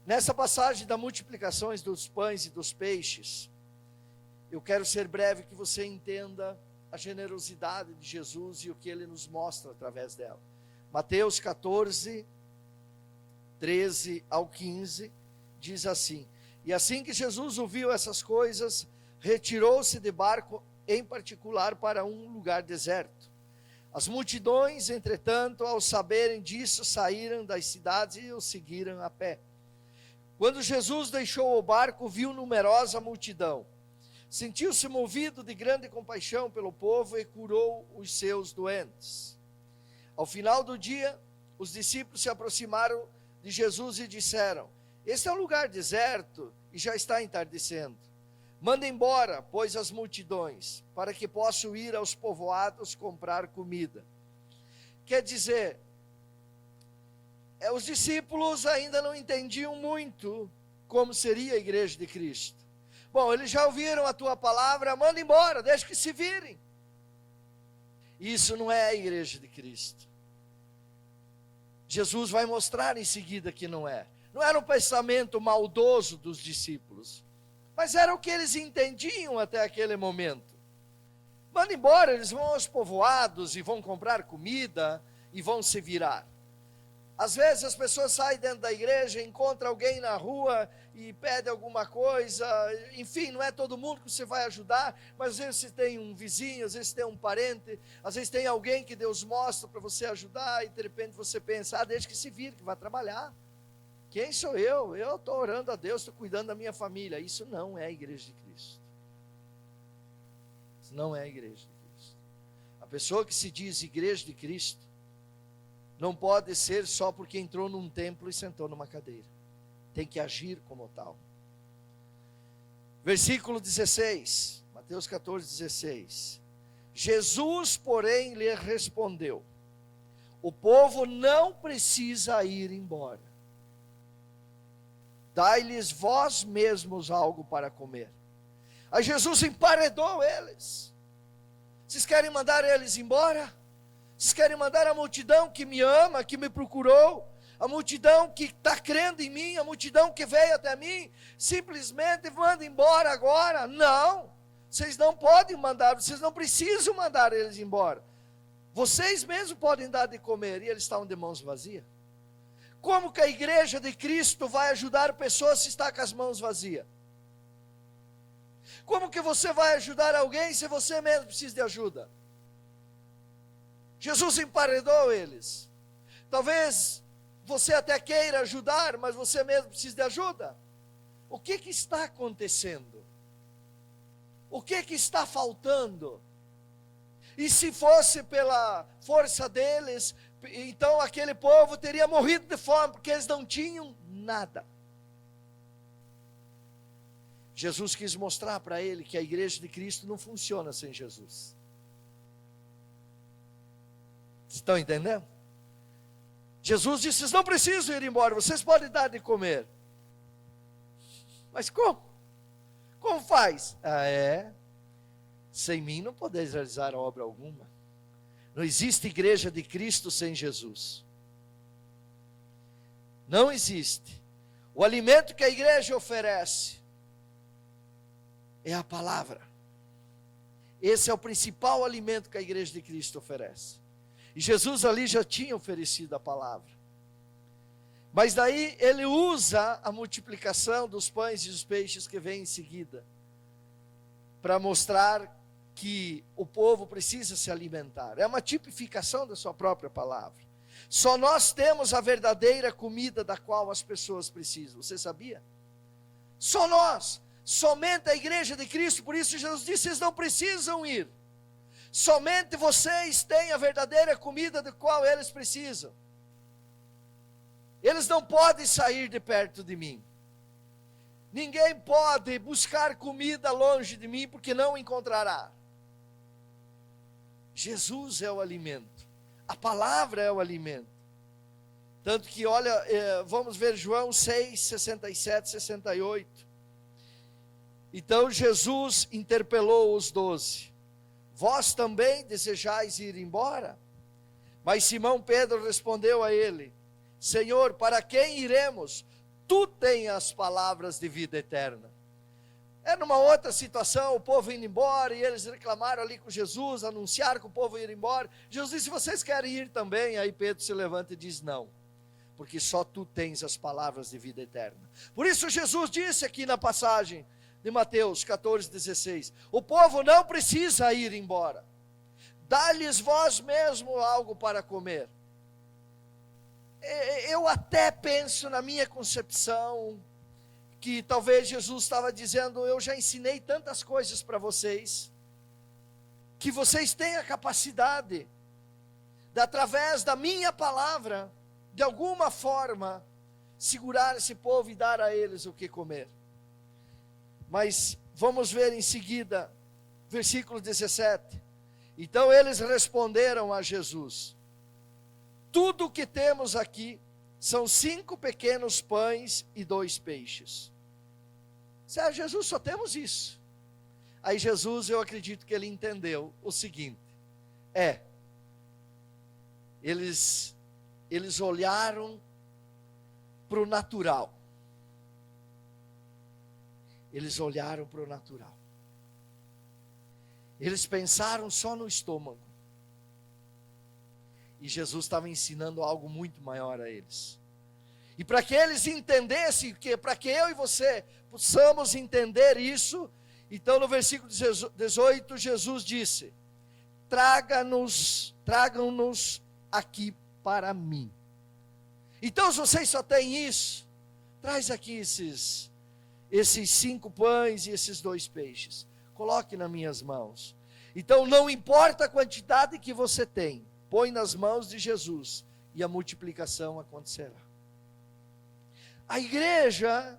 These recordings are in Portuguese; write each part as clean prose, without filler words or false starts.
Nessa passagem da multiplicações dos pães e dos peixes, eu quero ser breve que você entenda a generosidade de Jesus e o que ele nos mostra através dela. Mateus 14, 13 ao 15, diz assim: E assim que Jesus ouviu essas coisas, retirou-se de barco em particular para um lugar deserto. As multidões, entretanto, ao saberem disso, saíram das cidades e o seguiram a pé. Quando Jesus deixou o barco, viu numerosa multidão. Sentiu-se movido de grande compaixão pelo povo e curou os seus doentes. Ao final do dia, os discípulos se aproximaram de Jesus e disseram: Este é um lugar deserto e já está entardecendo. Manda embora, pois, as multidões, para que possam ir aos povoados comprar comida. Quer dizer, os discípulos ainda não entendiam muito como seria a igreja de Cristo. Bom, eles já ouviram a tua palavra, manda embora, deixa que se virem. Isso não é a igreja de Cristo. Jesus vai mostrar em seguida que não é. Não era um pensamento maldoso dos discípulos, mas era o que eles entendiam até aquele momento. Manda embora, eles vão aos povoados e vão comprar comida e vão se virar. Às vezes as pessoas saem dentro da igreja, encontram alguém na rua e pede alguma coisa, enfim, não é todo mundo que você vai ajudar, mas às vezes você tem um vizinho, às vezes tem um parente, às vezes tem alguém que Deus mostra para você ajudar e de repente você pensa, deixa que se vire, que vai trabalhar. Quem sou eu? Eu estou orando a Deus, estou cuidando da minha família. Isso não é a igreja de Cristo. Isso não é a igreja de Cristo. A pessoa que se diz igreja de Cristo não pode ser só porque entrou num templo e sentou numa cadeira. Tem que agir como tal. Versículo 16, Mateus 14, 16. Jesus, porém, lhe respondeu: O povo não precisa ir embora. Dai-lhes vós mesmos algo para comer. Aí Jesus emparedou eles. Vocês querem mandar eles embora? Vocês querem mandar a multidão que me ama, que me procurou, a multidão que está crendo em mim, a multidão que veio até mim, simplesmente manda embora agora? Não, vocês não podem mandar, vocês não precisam mandar eles embora. Vocês mesmos podem dar de comer. E eles estavam de mãos vazias. Como que a igreja de Cristo vai ajudar pessoas se está com as mãos vazias? Como que você vai ajudar alguém se você mesmo precisa de ajuda? Jesus emparedou eles. Talvez você até queira ajudar, mas você mesmo precisa de ajuda. O que está acontecendo? O que está faltando? E se fosse pela força deles, então aquele povo teria morrido de fome, porque eles não tinham nada. Jesus quis mostrar para ele que a igreja de Cristo não funciona sem Jesus. Estão entendendo? Jesus disse: vocês não precisam ir embora, vocês podem dar de comer. Mas como? Como faz? Sem mim não podeis realizar obra alguma. Não existe igreja de Cristo sem Jesus. Não existe. O alimento que a igreja oferece é a palavra. Esse é o principal alimento que a igreja de Cristo oferece. E Jesus ali já tinha oferecido a palavra. Mas daí ele usa a multiplicação dos pães e dos peixes que vem em seguida, para mostrar que o povo precisa se alimentar. É uma tipificação da sua própria palavra. Só nós temos a verdadeira comida da qual as pessoas precisam. Você sabia? Só nós. Somente a igreja de Cristo. Por isso Jesus disse: vocês não precisam ir. Somente vocês têm a verdadeira comida da qual eles precisam. Eles não podem sair de perto de mim. Ninguém pode buscar comida longe de mim, porque não encontrará. Jesus é o alimento. A palavra é o alimento. Tanto que, olha, vamos ver João 6, 67, 68. Então Jesus interpelou os 12. Vós também desejais ir embora? Mas Simão Pedro respondeu a ele: Senhor, para quem iremos? tu tem as palavras de vida eterna. É numa outra situação, o povo indo embora, e eles reclamaram ali com Jesus, anunciaram que o povo ia embora. Jesus disse, vocês querem ir também? Aí Pedro se levanta e diz, não, porque só tu tens as palavras de vida eterna. Por isso Jesus disse aqui na passagem de Mateus 14:16, o povo não precisa ir embora, dá-lhes vós mesmo algo para comer. Eu até penso na minha concepção, que talvez Jesus estava dizendo, eu já ensinei tantas coisas para vocês, que vocês têm a capacidade, de através da minha palavra, de alguma forma, segurar esse povo e dar a eles o que comer. Mas vamos ver em seguida, versículo 17, então eles responderam a Jesus, tudo o que temos aqui, são 5 pequenos pães e 2 peixes. Sério, Jesus, só temos isso. Aí Jesus, eu acredito que ele entendeu o seguinte, eles olharam para o natural. Eles olharam para o natural. Eles pensaram só no estômago. E Jesus estava ensinando algo muito maior a eles. E para que eles entendessem, para que eu e você possamos entender isso, então no versículo 18, Jesus disse, tragam-nos aqui para mim. Então se vocês só têm isso, traz aqui esses 5 pães e esses 2 peixes. Coloque nas minhas mãos. Então não importa a quantidade que você tem, põe nas mãos de Jesus e a multiplicação acontecerá. A igreja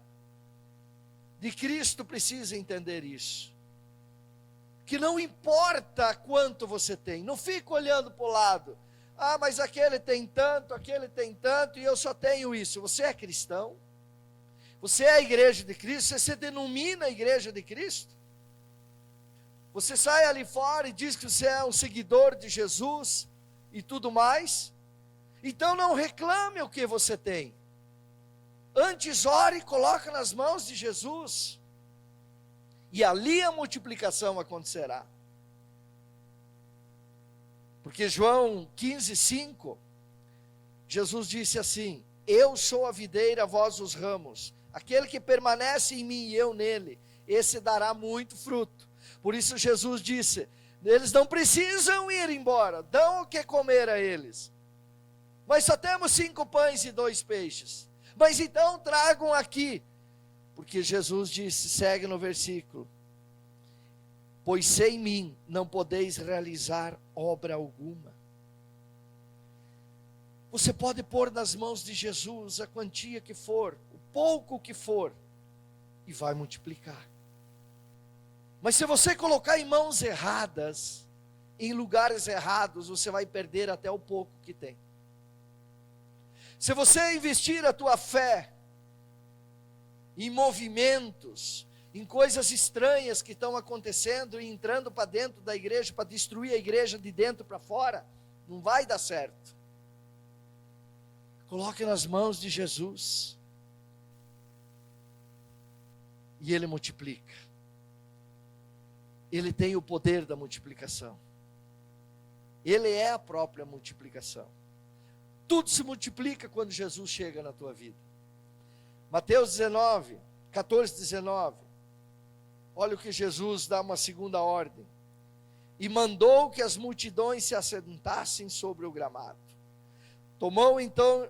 de Cristo precisa entender isso. Que não importa quanto você tem, não fica olhando para o lado. Ah, mas aquele tem tanto e eu só tenho isso. Você é cristão? Você é a igreja de Cristo? Você se denomina a igreja de Cristo? Você sai ali fora e diz que você é um seguidor de Jesus e tudo mais? Então não reclame o que você tem. Antes ore e coloque nas mãos de Jesus. E ali a multiplicação acontecerá. Porque João 15:5, Jesus disse assim, eu sou a videira, vós os ramos. Aquele que permanece em mim e eu nele, esse dará muito fruto. Por isso Jesus disse, eles não precisam ir embora, dão o que comer a eles. Mas só temos 5 pães e 2 peixes. Mas então tragam aqui, porque Jesus disse, segue no versículo, pois sem mim não podeis realizar obra alguma. Você pode pôr nas mãos de Jesus a quantia que for, o pouco que for, e vai multiplicar. Mas se você colocar em mãos erradas, em lugares errados, você vai perder até o pouco que tem. Se você investir a tua fé em movimentos, em coisas estranhas que estão acontecendo e entrando para dentro da igreja, para destruir a igreja de dentro para fora, não vai dar certo. Coloque nas mãos de Jesus. E Ele multiplica. Ele tem o poder da multiplicação. Ele é a própria multiplicação. Tudo se multiplica quando Jesus chega na tua vida. Mateus 14:19. Olha o que Jesus dá uma segunda ordem. E mandou que as multidões se assentassem sobre o gramado. Tomou então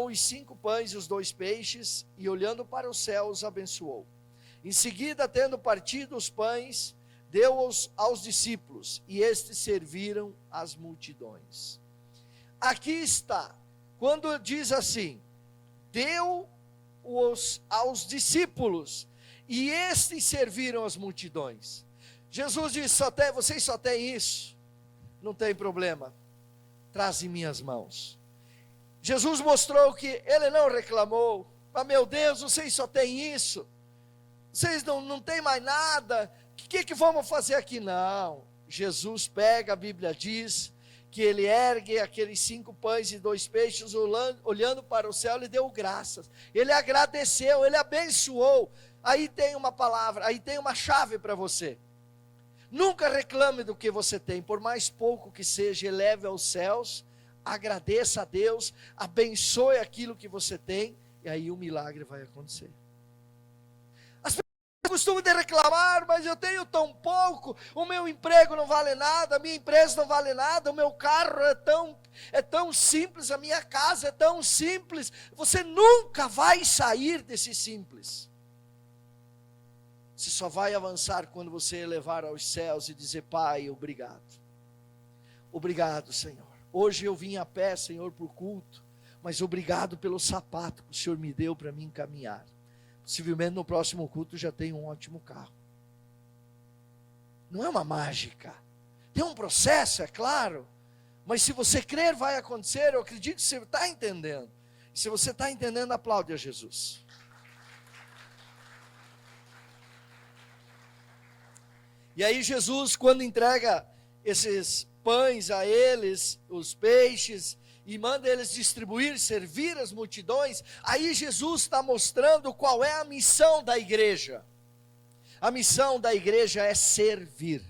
os 5 pães e os 2 peixes, e olhando para os céus, abençoou. Em seguida, tendo partido os pães, deu-os aos discípulos, e estes serviram as multidões. Aqui está, quando diz assim, deu-os aos discípulos, e estes serviram as multidões. Jesus disse, vocês só têm isso? Não tem problema, traz em minhas mãos. Jesus mostrou que ele não reclamou, mas meu Deus, vocês só têm isso? Vocês não têm mais nada? O que vamos fazer aqui? Não, Jesus pega, a Bíblia diz, que ele ergue aqueles 5 pães e 2 peixes, olhando para o céu, ele deu graças, ele agradeceu, ele abençoou. Aí tem uma palavra, aí tem uma chave para você. Nunca reclame do que você tem, por mais pouco que seja, eleve aos céus, agradeça a Deus, abençoe aquilo que você tem, e aí o milagre vai acontecer. As pessoas costumam reclamar, mas eu tenho tão pouco, o meu emprego não vale nada, a minha empresa não vale nada, o meu carro é tão simples, a minha casa é tão simples. Você nunca vai sair desse simples. Você só vai avançar quando você elevar aos céus e dizer: Pai, obrigado. Obrigado, Senhor. Hoje eu vim a pé, Senhor, para o culto, mas obrigado pelo sapato que o Senhor me deu para mim caminhar. Possivelmente no próximo culto já tenho um ótimo carro. Não é uma mágica. Tem um processo, é claro. Mas se você crer, vai acontecer. Eu acredito que você está entendendo. E se você está entendendo, aplaude a Jesus. E aí Jesus, quando entrega esses pães a eles, os peixes, e manda eles distribuir, servir as multidões, aí Jesus está mostrando qual é a missão da igreja. A missão da igreja é servir.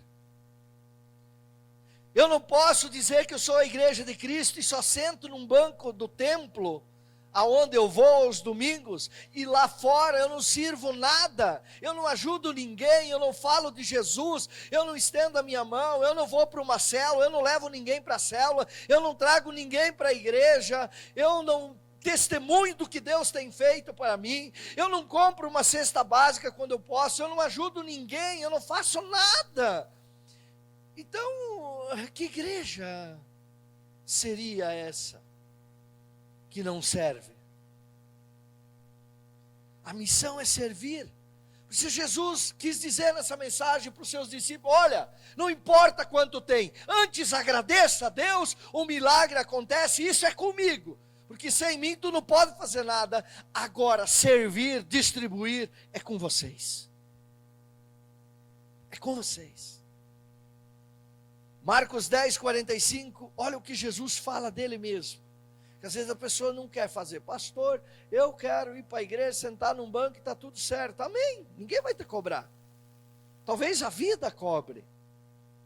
Eu não posso dizer que eu sou a igreja de Cristo e só sento num banco do templo, aonde eu vou aos domingos, e lá fora eu não sirvo nada, eu não ajudo ninguém, eu não falo de Jesus, eu não estendo a minha mão, eu não vou para uma célula, eu não levo ninguém para a célula, eu não trago ninguém para a igreja, eu não testemunho do que Deus tem feito para mim, eu não compro uma cesta básica quando eu posso, eu não ajudo ninguém, eu não faço nada. Então, que igreja seria essa que não serve? A missão é servir. Se Jesus quis dizer nessa mensagem para os seus discípulos: olha, não importa quanto tem, antes agradeça a Deus, o milagre acontece, isso é comigo, porque sem mim tu não pode fazer nada. Agora, servir, distribuir, é com vocês. É com vocês. Marcos 10:45, olha o que Jesus fala dele mesmo. Que às vezes a pessoa não quer fazer: pastor, eu quero ir para a igreja, sentar num banco e está tudo certo. Amém, ninguém vai te cobrar. Talvez a vida cobre,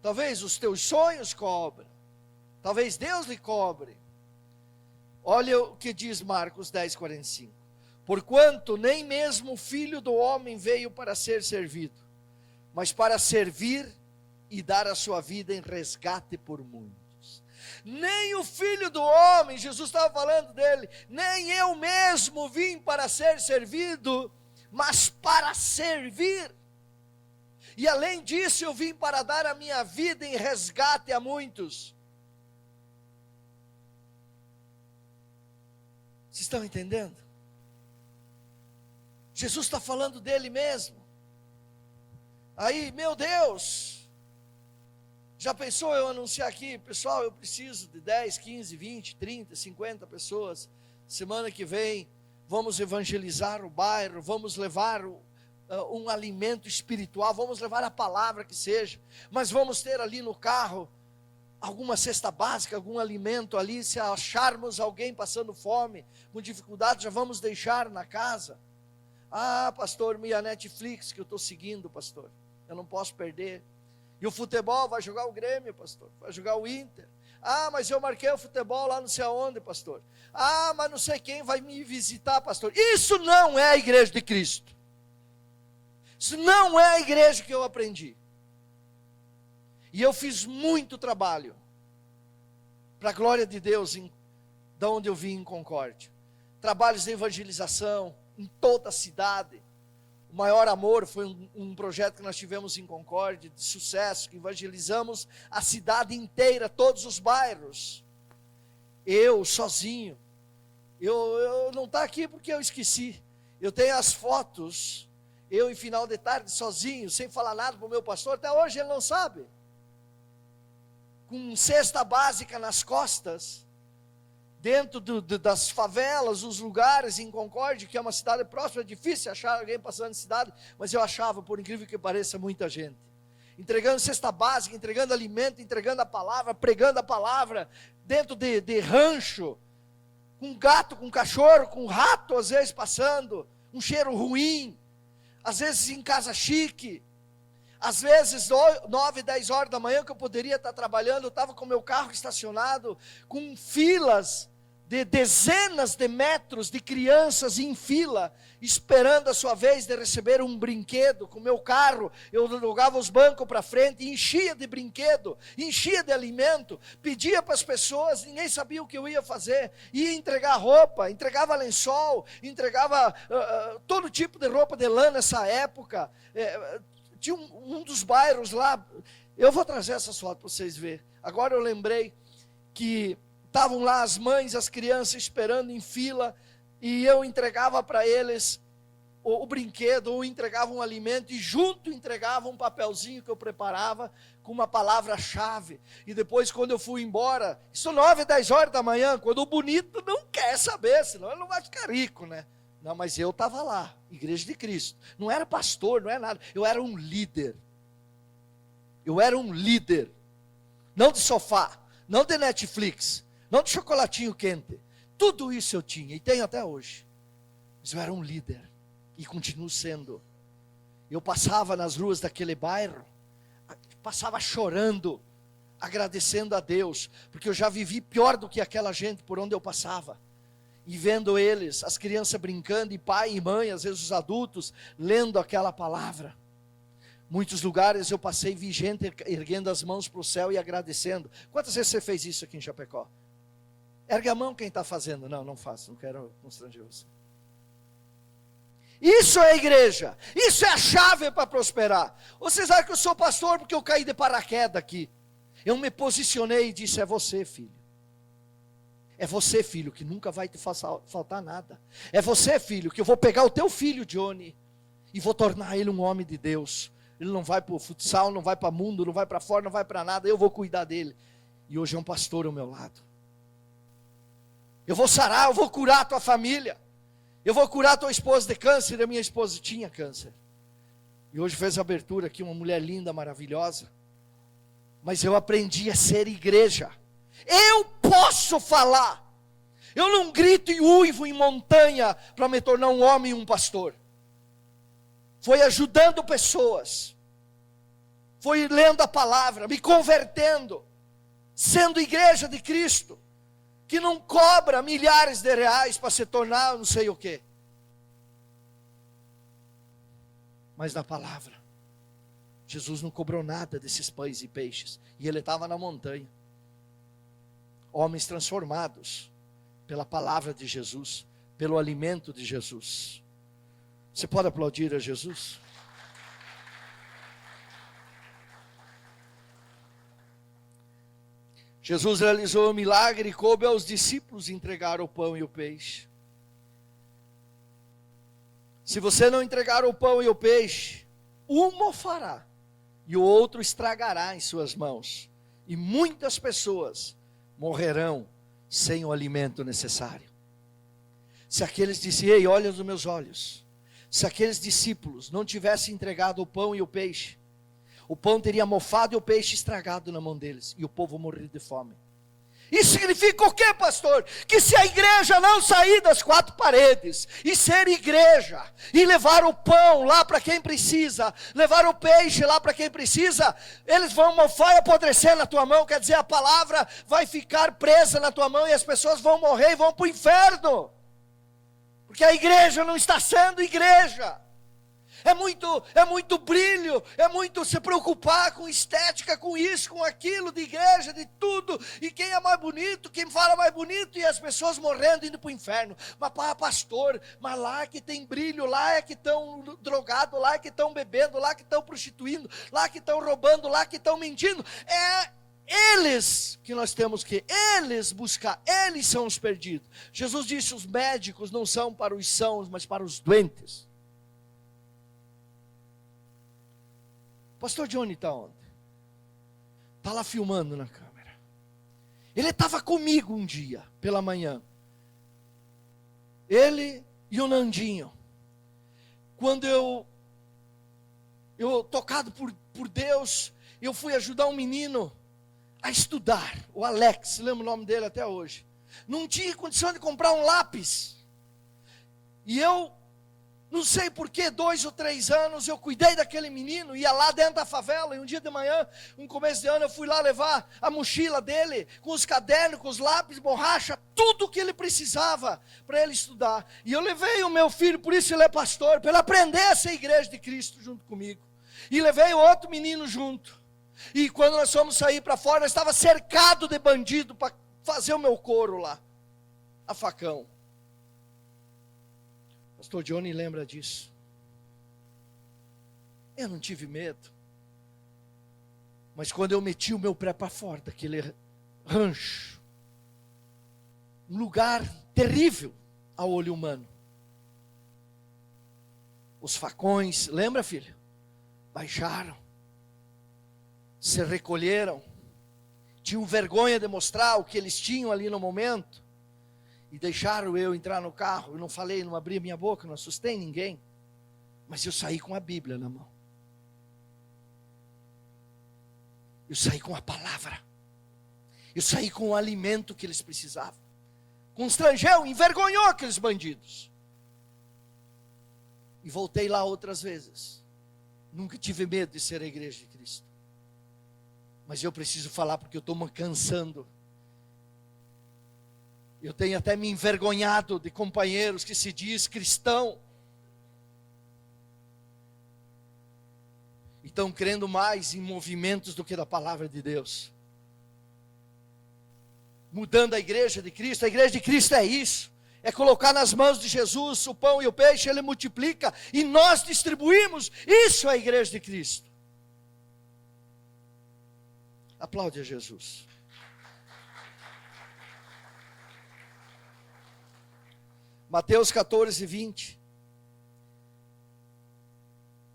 talvez os teus sonhos cobrem, talvez Deus lhe cobre. Olha o que diz Marcos 10:45. Porquanto nem mesmo o Filho do Homem veio para ser servido, mas para servir e dar a sua vida em resgate por muitos. Nem o Filho do Homem, Jesus estava falando dele, nem eu mesmo vim para ser servido, mas para servir. E além disso, eu vim para dar a minha vida em resgate a muitos. Vocês estão entendendo? Jesus está falando dele mesmo. Aí, meu Deus, já pensou eu anunciar aqui: pessoal, eu preciso de 10, 15, 20, 30, 50 pessoas. Semana que vem, vamos evangelizar o bairro, vamos levar um alimento espiritual, vamos levar a palavra que seja, mas vamos ter ali no carro alguma cesta básica, algum alimento ali. Se acharmos alguém passando fome, com dificuldade, já vamos deixar na casa. Ah, pastor, minha Netflix que eu estou seguindo, pastor, eu não posso perder. E o futebol, vai jogar o Grêmio, pastor, vai jogar o Inter. Ah, mas eu marquei o futebol lá não sei aonde, pastor. Ah, mas não sei quem vai me visitar, pastor. Isso não é a igreja de Cristo. Isso não é a igreja que eu aprendi. E eu fiz muito trabalho para a glória de Deus, da onde eu vim, em Concórdia. Trabalhos de evangelização em toda a cidade. O Maior Amor foi um projeto que nós tivemos em Concórdia, de sucesso, que evangelizamos a cidade inteira, todos os bairros. Eu, sozinho. Eu não está aqui porque eu esqueci. Eu tenho as fotos, eu em final de tarde, sozinho, sem falar nada para o meu pastor. Até hoje ele não sabe. Com cesta básica nas costas, dentro das favelas, os lugares em Concórdia, que é uma cidade próxima. É difícil achar alguém passando em cidade, mas eu achava, por incrível que pareça, muita gente. entregando cesta básica, entregando alimento, entregando a palavra, pregando a palavra, dentro de rancho, com gato, com cachorro, com rato, às vezes passando, um cheiro ruim, às vezes em casa chique, às vezes 9, 10 horas da manhã que eu poderia estar trabalhando, eu estava com meu carro estacionado, com filas de dezenas de metros de crianças em fila, esperando a sua vez de receber um brinquedo. Com meu carro, eu jogava os bancos para frente, enchia de brinquedo, enchia de alimento, pedia para as pessoas, ninguém sabia o que eu ia fazer, ia entregar roupa, entregava lençol, entregava todo tipo de roupa de lã nessa época. Tinha um dos bairros lá, eu vou trazer essas fotos para vocês verem. Agora eu lembrei que estavam lá as mães, as crianças esperando em fila, e eu entregava para eles o brinquedo, ou entregava um alimento, e junto entregava um papelzinho que eu preparava, com uma palavra-chave. E depois, quando eu fui embora, isso 9, 10 horas da manhã, quando o bonito não quer saber, senão ele não vai ficar rico, né? Não, mas eu estava lá, Igreja de Cristo, não era pastor, não era nada, eu era um líder, não de sofá, não de Netflix, não de chocolatinho quente, tudo isso eu tinha, e tenho até hoje, mas eu era um líder, e continuo sendo. Eu passava nas ruas daquele bairro, passava chorando, agradecendo a Deus, porque eu já vivi pior do que aquela gente por onde eu passava, e vendo eles, as crianças brincando, e pai e mãe, às vezes os adultos, lendo aquela palavra. Muitos lugares eu passei, vi gente erguendo as mãos para o céu e agradecendo. Quantas vezes você fez isso aqui em Chapecó? Ergue a mão quem está fazendo. Não, não faço, não quero constranger você. Isso é igreja, isso é a chave para prosperar. Vocês acham que eu sou pastor porque eu caí de paraquedas aqui? Eu me posicionei e disse: é você, filho. É você, filho, que nunca vai te faltar nada. É você, filho, que eu vou pegar o teu filho, Johnny, e vou tornar ele um homem de Deus. Ele não vai para o futsal, não vai para o mundo, não vai para fora, não vai para nada. Eu vou cuidar dele. E hoje é um pastor ao meu lado. Eu vou sarar, eu vou curar a tua família. Eu vou curar a tua esposa de câncer. A minha esposa tinha câncer. E hoje fez a abertura aqui, uma mulher linda, maravilhosa. Mas eu aprendi a ser igreja. Eu posso falar. Eu não grito e uivo em montanha para me tornar um homem e um pastor. Foi ajudando pessoas. Foi lendo a palavra, me convertendo. Sendo igreja de Cristo. Que não cobra milhares de reais para se tornar não sei o quê. Mas na palavra. Jesus não cobrou nada desses pães e peixes. E ele estava na montanha. Homens transformados pela palavra de Jesus, pelo alimento de Jesus. Você pode aplaudir a Jesus? Jesus realizou o milagre e coube aos discípulos entregar o pão e o peixe. Se você não entregar o pão e o peixe, um mofará e o outro estragará em suas mãos. E muitas pessoas morrerão sem o alimento necessário. Se aqueles disseram: ei, olha nos meus olhos. Se aqueles discípulos não tivessem entregado o pão e o peixe, o pão teria mofado e o peixe estragado na mão deles, e o povo morreria de fome. Isso significa o quê, pastor? Que se a igreja não sair das quatro paredes, e ser igreja, e levar o pão lá para quem precisa, levar o peixe lá para quem precisa, eles vão mofar e apodrecer na tua mão, quer dizer, a palavra vai ficar presa na tua mão, e as pessoas vão morrer e vão para o inferno, porque a igreja não está sendo igreja. É muito brilho, é muito se preocupar com estética, com isso, com aquilo, de igreja, de tudo, e quem é mais bonito, quem fala mais bonito, e as pessoas morrendo, indo para o inferno. Mas pastor, mas lá que tem brilho, lá é que estão drogados, lá é que estão bebendo, lá que estão prostituindo, lá que estão roubando, lá que estão mentindo. É eles que nós temos que, eles buscar, eles são os perdidos. Jesus disse: os médicos não são para os sãos, mas para os doentes. Pastor Johnny está onde? Está lá filmando na câmera. Ele estava comigo um dia, pela manhã. Ele e o Nandinho. Quando eu tocado por por Deus, eu fui ajudar um menino a estudar, o Alex, lembro o nome dele até hoje. Não tinha condição de comprar um lápis. E eu, não sei por que, 2 ou 3 anos, eu cuidei daquele menino, ia lá dentro da favela, e um dia de manhã, um começo de ano, eu fui lá levar a mochila dele, com os cadernos, com os lápis, borracha, tudo que ele precisava para ele estudar. E eu levei o meu filho, por isso ele é pastor, para ele aprender a ser igreja de Cristo junto comigo. E levei o outro menino junto. E quando nós fomos sair para fora, nós estava cercado de bandido para fazer o meu couro lá, a facão. Pastor Johnny lembra disso. Eu não tive medo. Mas quando eu meti o meu pé para fora daquele rancho, um lugar terrível ao olho humano, os facões, lembra, filho? Baixaram, se recolheram, tinham vergonha de mostrar o que eles tinham ali no momento, e deixaram eu entrar no carro. Eu não falei, não abri minha boca, não assustei ninguém, mas eu saí com a Bíblia na mão, eu saí com a palavra, eu saí com o alimento que eles precisavam. Constrangeu, envergonhou aqueles bandidos, e voltei lá outras vezes. Nunca tive medo de ser a igreja de Cristo. Mas eu preciso falar porque eu estou me cansando. Eu tenho até me envergonhado de companheiros que se diz cristão. E estão crendo mais em movimentos do que da palavra de Deus. Mudando a igreja de Cristo. A igreja de Cristo é isso. É colocar nas mãos de Jesus o pão e o peixe, Ele multiplica e nós distribuímos. Isso é a igreja de Cristo. Aplaude a Jesus. Mateus 14, 20.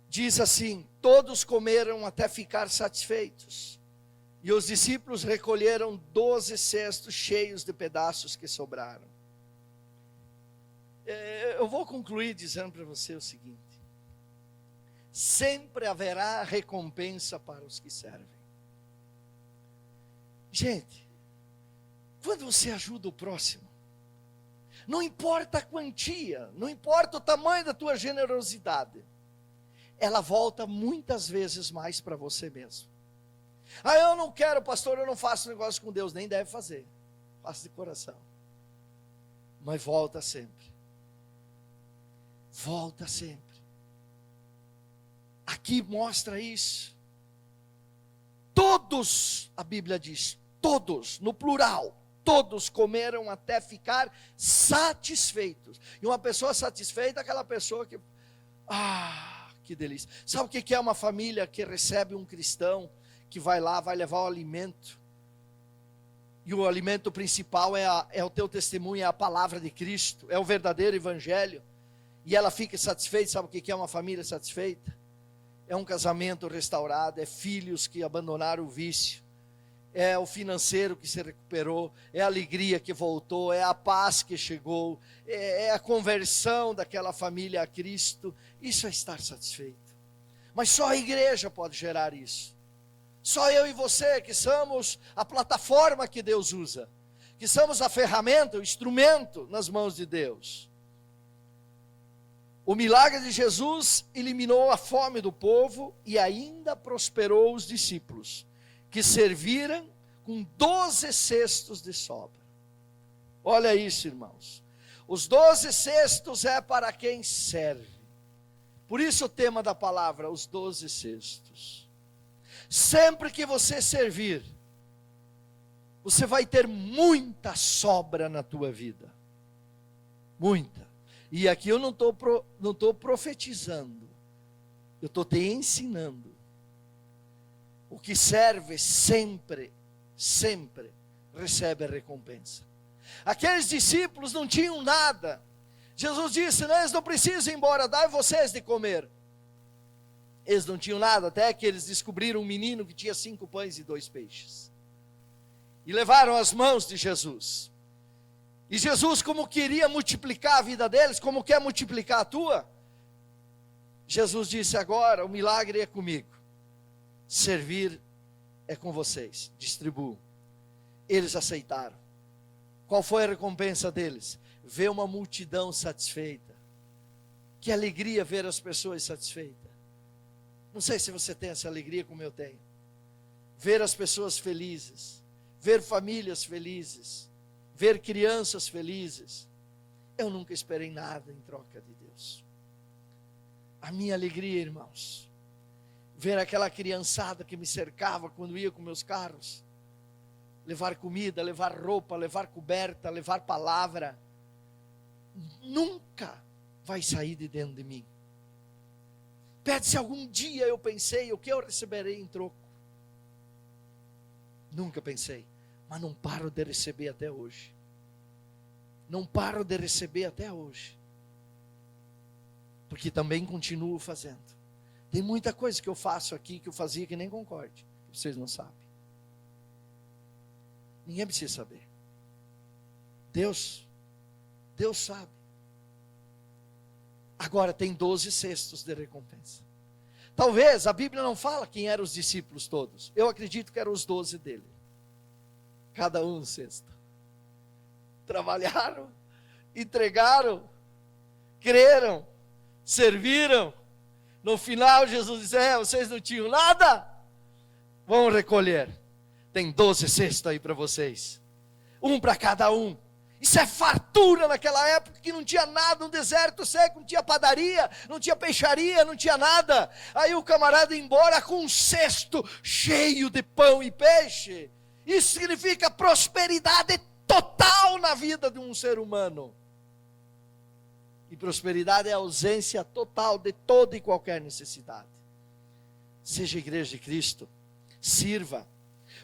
Diz assim: todos comeram até ficar satisfeitos. E os discípulos recolheram 12 cestos cheios de pedaços que sobraram. Eu vou concluir dizendo para você o seguinte: sempre haverá recompensa para os que servem. Gente, quando você ajuda o próximo, não importa a quantia, não importa o tamanho da tua generosidade, ela volta muitas vezes mais para você mesmo. Ah, eu não quero, pastor, eu não faço negócio com Deus. Nem deve fazer, faça de coração, mas volta sempre. Volta sempre. Aqui mostra isso. Todos, a Bíblia diz, todos, no plural, todos comeram até ficar satisfeitos. E uma pessoa satisfeita é aquela pessoa que, que delícia. Sabe o que é uma família que recebe um cristão, que vai lá, vai levar o alimento, e o alimento principal é o teu testemunho, é a palavra de Cristo, é o verdadeiro evangelho, e ela fica satisfeita. Sabe o que é uma família satisfeita? É um casamento restaurado, é filhos que abandonaram o vício, é o financeiro que se recuperou, é a alegria que voltou, é a paz que chegou, é a conversão daquela família a Cristo. Isso é estar satisfeito. Mas só a igreja pode gerar isso. Só eu e você, que somos a plataforma que Deus usa, que somos a ferramenta, o instrumento nas mãos de Deus. O milagre de Jesus eliminou a fome do povo e ainda prosperou os discípulos, que serviram com 12 cestos de sobra. Olha isso, irmãos. Os 12 cestos é para quem serve. Por isso o tema da palavra, os 12 cestos. Sempre que você servir, você vai ter muita sobra na tua vida. Muita. E aqui eu não estou profetizando, eu estou te ensinando. O que serve sempre, sempre recebe a recompensa. Aqueles discípulos não tinham nada. Jesus disse, eles não precisam ir embora, dai vocês de comer. Eles não tinham nada, até que eles descobriram um menino que tinha 5 pães e 2 peixes. E levaram as mãos de Jesus. E Jesus, como queria multiplicar a vida deles, como quer multiplicar a tua, Jesus disse agora, o milagre é comigo. servir é com vocês, distribuam. Eles aceitaram. Qual foi a recompensa deles? Ver uma multidão satisfeita. Que alegria ver as pessoas satisfeitas. Não sei se você tem essa alegria como eu tenho. Ver as pessoas felizes, ver famílias felizes, ver crianças felizes. Eu nunca esperei nada em troca de Deus. A minha alegria, irmãos, ver aquela criançada que me cercava quando ia com meus carros, levar comida, levar roupa, levar coberta, levar palavra, nunca vai sair de dentro de mim. Pede se algum dia eu pensei o que eu receberei em troco. Nunca pensei, mas não paro de receber até hoje. Não paro de receber até hoje. Porque também continuo fazendo. Tem muita coisa que eu faço aqui que eu fazia que nem concorde. Vocês não sabem. Ninguém precisa saber. Deus sabe. Agora tem 12 cestos de recompensa. Talvez a Bíblia não fala quem eram os discípulos todos. Eu acredito que eram os 12 dele. Cada um cesto. Trabalharam, entregaram, creram, serviram. No final Jesus disse, vocês não tinham nada? Vão recolher. Tem 12 cestos aí para vocês. Um para cada um. Isso é fartura naquela época que não tinha nada, um deserto seco, não tinha padaria, não tinha peixaria, não tinha nada. Aí o camarada ia embora com um cesto cheio de pão e peixe. Isso significa prosperidade total na vida de um ser humano. E prosperidade é a ausência total de toda e qualquer necessidade. Seja igreja de Cristo, sirva.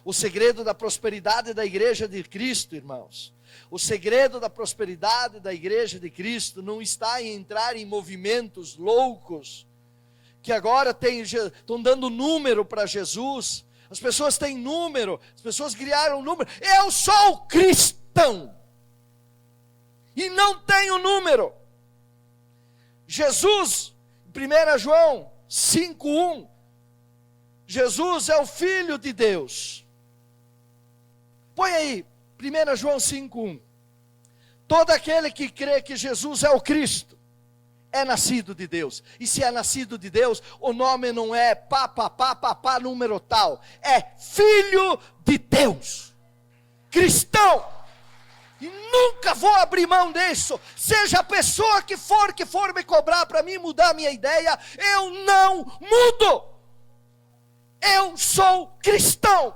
O segredo da prosperidade da igreja de Cristo, irmãos, o segredo da prosperidade da igreja de Cristo não está em entrar em movimentos loucos, que agora estão dando número para Jesus. As pessoas têm número, as pessoas criaram número. Eu sou cristão e não tenho número. Jesus, 1 João 5:1, Jesus é o Filho de Deus. Põe aí, 1 João 5:1. Todo aquele que crê que Jesus é o Cristo, é nascido de Deus. E se é nascido de Deus, o nome não é papá, número tal. É Filho de Deus. Cristão. E nunca vou abrir mão disso. Seja a pessoa que for me cobrar para mim mudar a minha ideia, eu não mudo. Eu sou cristão.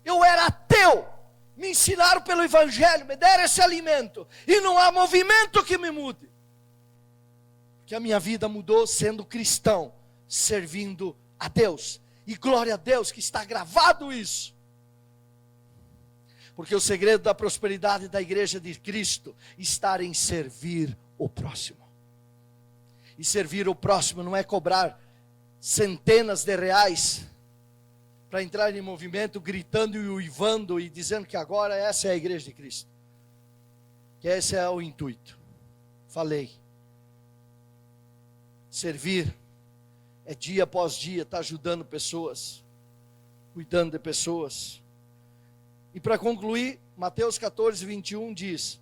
Eu era ateu. Me ensinaram pelo Evangelho, me deram esse alimento. E não há movimento que me mude. Porque a minha vida mudou sendo cristão, servindo a Deus. E glória a Deus que está gravado isso. Porque o segredo da prosperidade da igreja de Cristo está em servir o próximo. E servir o próximo não é cobrar centenas de reais para entrar em movimento, gritando e uivando e dizendo que agora essa é a igreja de Cristo. Que esse é o intuito. Falei. Servir é dia após dia estar ajudando pessoas, cuidando de pessoas. E para concluir, Mateus 14:21 diz: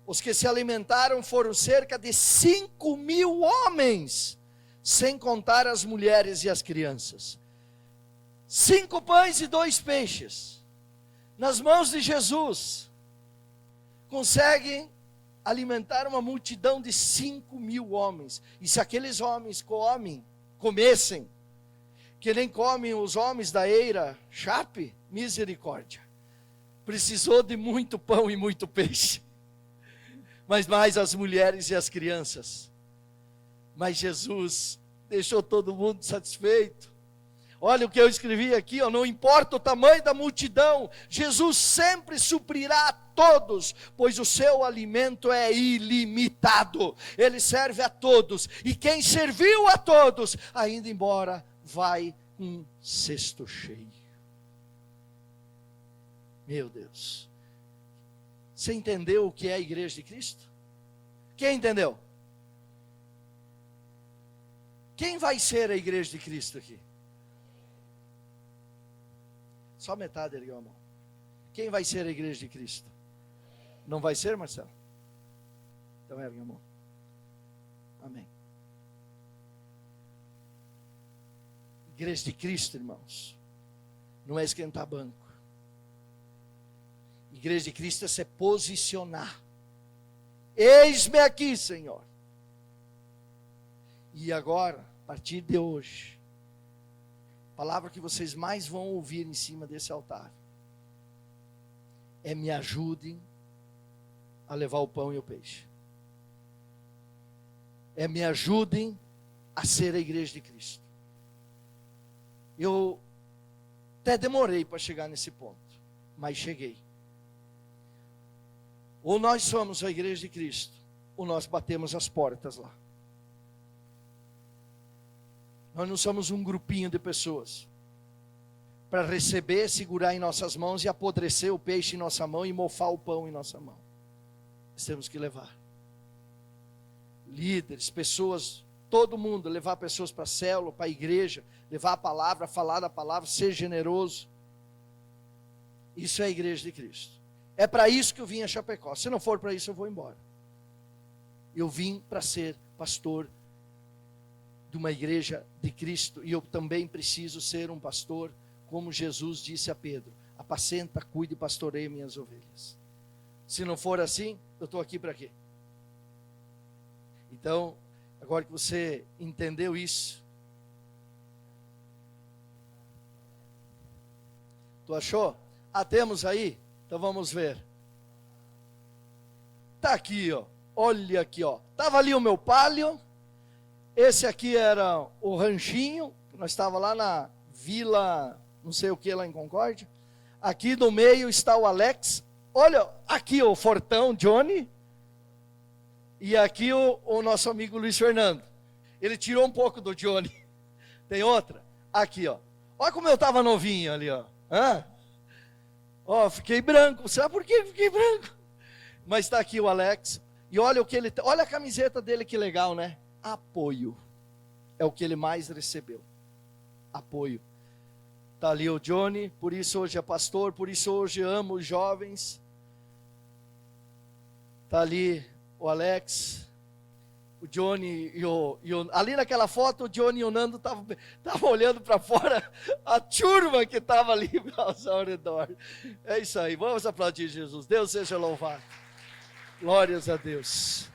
os que se alimentaram foram cerca de 5.000 homens, sem contar as mulheres e as crianças. 5 pães e 2 peixes, nas mãos de Jesus, conseguem alimentar uma multidão de 5.000 homens. E se aqueles homens comessem, que nem comem os homens da eira Chape, misericórdia. Precisou de muito pão e muito peixe. Mas mais as mulheres e as crianças. Mas Jesus deixou todo mundo satisfeito. Olha o que eu escrevi aqui, não importa o tamanho da multidão, Jesus sempre suprirá a todos, pois o seu alimento é ilimitado. Ele serve a todos, e quem serviu a todos, ainda embora vai com um cesto cheio. Meu Deus, você entendeu o que é a igreja de Cristo? Quem entendeu? Quem vai ser a igreja de Cristo aqui? Só metade ergueu a mão. Quem vai ser a igreja de Cristo? Não vai ser, Marcelo? Então ergue a mão. Amém. Igreja de Cristo, irmãos, não é esquentar banco. Igreja de Cristo é se posicionar. Eis-me aqui, Senhor. E agora, a partir de hoje, a palavra que vocês mais vão ouvir em cima desse altar é: me ajudem a levar o pão e o peixe. É: me ajudem a ser a igreja de Cristo. Eu até demorei para chegar nesse ponto, mas cheguei. Ou nós somos a igreja de Cristo, ou nós batemos as portas lá. Nós não somos um grupinho de pessoas para receber, segurar em nossas mãos e apodrecer o peixe em nossa mão e mofar o pão em nossa mão. Nós temos que levar líderes, pessoas, todo mundo, levar pessoas para a célula, para a igreja, levar a palavra, falar da palavra, ser generoso. Isso é a igreja de Cristo. É para isso que eu vim a Chapecó. Se não for para isso, eu vou embora. Eu vim para ser pastor de uma igreja de Cristo, e eu também preciso ser um pastor, como Jesus disse a Pedro: apacenta, cuide e pastoreie minhas ovelhas. Se não for assim, eu estou aqui para quê? Então, agora que você entendeu isso, tu achou? Temos aí? Então vamos ver. Tá aqui, ó. Olha aqui, ó. Tava ali o meu palio. Esse aqui era o ranchinho. Nós estava lá na Vila, não sei o que, lá em Concórdia. Aqui no meio está o Alex. Olha, aqui o Fortão, Johnny. E aqui o nosso amigo Luiz Fernando. Ele tirou um pouco do Johnny. Tem outra? Aqui, ó. Olha como eu estava novinho ali, ó. Ó, fiquei branco. Sabe por que fiquei branco? Mas está aqui o Alex. E olha o que ele... Olha a camiseta dele, que legal, né? Apoio. É o que ele mais recebeu. Apoio. Está ali o Johnny. Por isso hoje é pastor. Por isso hoje amo os jovens. Está ali o Alex. O Johnny ali naquela foto, o Johnny e o Nando estavam olhando para fora, a turma que estava ali ao redor. É isso aí, vamos aplaudir Jesus. Deus seja louvado. Glórias a Deus.